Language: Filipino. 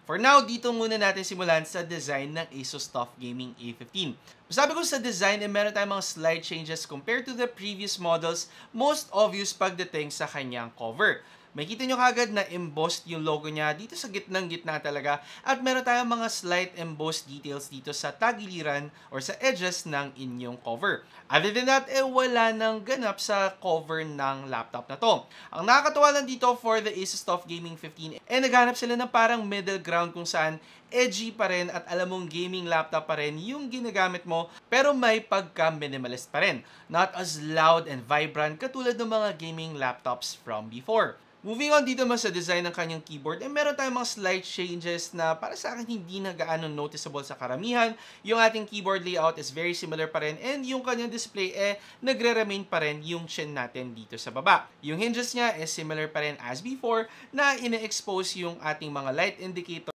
For now, dito muna natin simulan sa design ng Asus TUF Gaming A15. Masabi ko sa design, meron tayong mga slight changes compared to the previous models, most obvious pagdating sa kanyang cover. Makikita nyo kagad na embossed yung logo niya dito sa gitna talaga at meron tayong mga slight embossed details dito sa tagiliran or sa edges ng inyong cover. Other than that, wala nang ganap sa cover ng laptop na to. Ang nakakatuwa lang dito for the Asus TUF Gaming 15, naghanap sila ng parang middle ground kung saan edgy pa rin at alam mong gaming laptop pa rin yung ginagamit mo pero may pagka-minimalist pa rin. Not as loud and vibrant katulad ng mga gaming laptops from before. Moving on dito naman sa design ng kanyang keyboard, meron tayong mga slight changes na para sa akin hindi na gaano noticeable sa karamihan. Yung ating keyboard layout is very similar pa rin and yung kanyang display nagre-remain pa rin yung chin natin dito sa baba. Yung hinges niya is similar pa rin as before na ine-expose yung ating mga light indicator